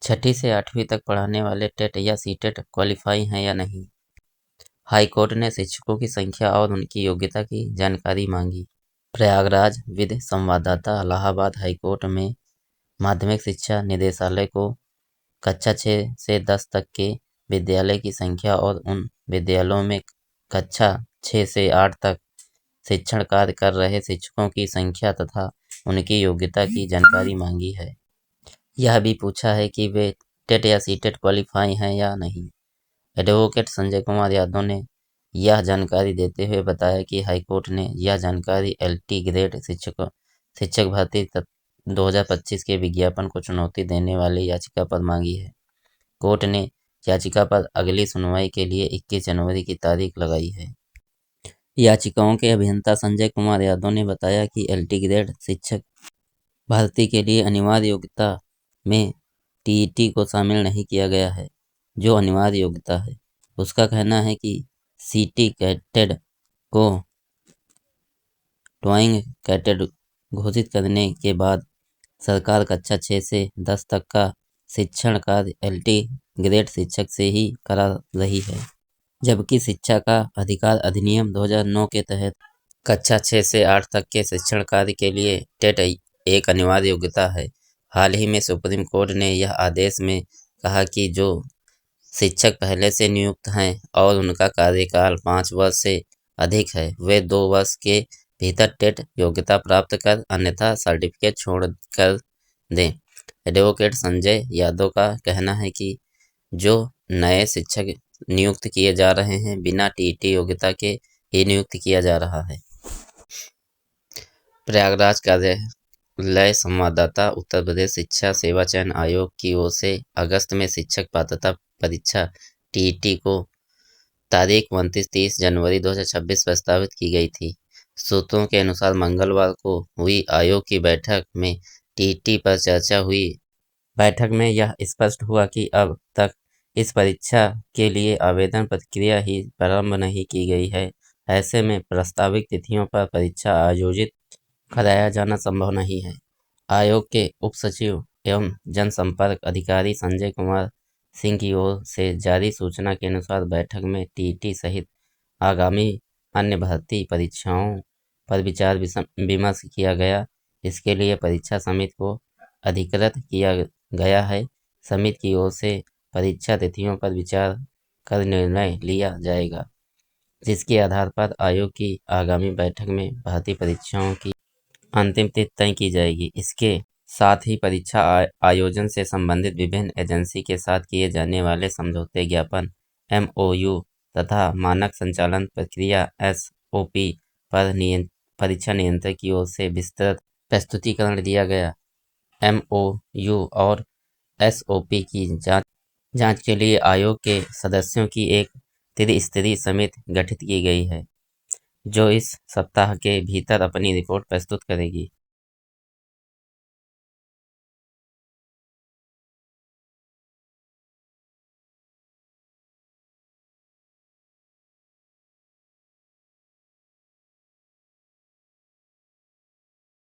छठी से 8वीं तक पढ़ाने वाले टेट या सीटेट क्वालिफाई हैं या नहीं। हाईकोर्ट ने शिक्षकों की संख्या और उनकी योग्यता की जानकारी मांगी। प्रयागराज विधि संवाददाता इलाहाबाद हाईकोर्ट में माध्यमिक शिक्षा निदेशालय को कक्षा 6 से 10 तक के विद्यालय की संख्या और उन विद्यालयों में कक्षा 6 से 8 तक शिक्षण कार्य कर रहे शिक्षकों की संख्या तथा उनकी योग्यता की जानकारी मांगी है। यह भी पूछा है कि वे टेट या सीटेट क्वालिफाई हैं या नहीं। एडवोकेट संजय कुमार यादव ने यह जानकारी देते हुए बताया कि हाईकोर्ट ने यह जानकारी LT ग्रेड शिक्षक भर्ती 2025 के विज्ञापन को चुनौती देने वाली याचिका पर मांगी है। कोर्ट ने याचिका पर अगली सुनवाई के लिए 21 जनवरी की तारीख लगाई है। याचिकाओं के अभियंता संजय कुमार यादव ने बताया कि LT ग्रेड शिक्षक भर्ती के लिए अनिवार्य योग्यता में TET को शामिल नहीं किया गया है, जो अनिवार्य योग्यता है। उसका कहना है कि CT कैटेड को ड्राइंग कैटेड घोषित करने के बाद सरकार कक्षा 6 से 10 तक का शिक्षण कार्य LT ग्रेड शिक्षक से ही करा रही है, जबकि शिक्षा का अधिकार अधिनियम 2009 के तहत कक्षा 6 से 8 तक के शिक्षण कार्य के लिए टेट एक अनिवार्य योग्यता है। हाल ही में सुप्रीम कोर्ट ने यह आदेश में कहा कि जो शिक्षक पहले से नियुक्त हैं और उनका कार्यकाल 5 वर्ष से अधिक है, वे 2 वर्ष के भीतर टेट योग्यता प्राप्त कर अन्यथा सर्टिफिकेट छोड़ कर दें। एडवोकेट संजय यादव का कहना है कि जो नए शिक्षक नियुक्त किए जा रहे हैं, बिना TET योग्यता के ही नियुक्त किया जा रहा है। प्रयागराज कार्यालय संवाददाता उत्तर प्रदेश शिक्षा सेवा चयन आयोग की ओर से अगस्त में शिक्षक पात्रता परीक्षा TET को तारीख 29-30 जनवरी 2026 प्रस्तावित की गई थी। सूत्रों के अनुसार मंगलवार को हुई आयोग की बैठक में TET पर चर्चा हुई। बैठक में यह स्पष्ट हुआ कि अब तक इस परीक्षा के लिए आवेदन प्रक्रिया ही प्रारंभ नहीं की गई है। ऐसे में प्रस्तावित तिथियों पर परीक्षा आयोजित कराया जाना संभव नहीं है। आयोग के उप सचिव एवं जनसंपर्क अधिकारी संजय कुमार सिंह की ओर से जारी सूचना के अनुसार बैठक में TET सहित आगामी अन्य भर्ती परीक्षाओं पर विचार विमर्श किया गया। इसके लिए परीक्षा समिति को अधिकृत किया गया है। समिति की ओर से परीक्षा तिथियों पर विचार कर निर्णय लिया जाएगा, जिसके आधार पर आयोग की आगामी बैठक में भर्ती परीक्षाओं की अंतिम तिथि तय की जाएगी। इसके साथ ही परीक्षा आयोजन से संबंधित विभिन्न एजेंसी के साथ किए जाने वाले समझौते ज्ञापन MOU तथा मानक संचालन प्रक्रिया SOP पर परीक्षा नियंत्रक की ओर से विस्तृत प्रस्तुतिकरण दिया गया। MOU और SOP की जांच के लिए आयोग के सदस्यों की एक त्रिस्तरीय समिति गठित की गई है, जो इस सप्ताह के भीतर अपनी रिपोर्ट प्रस्तुत करेगी।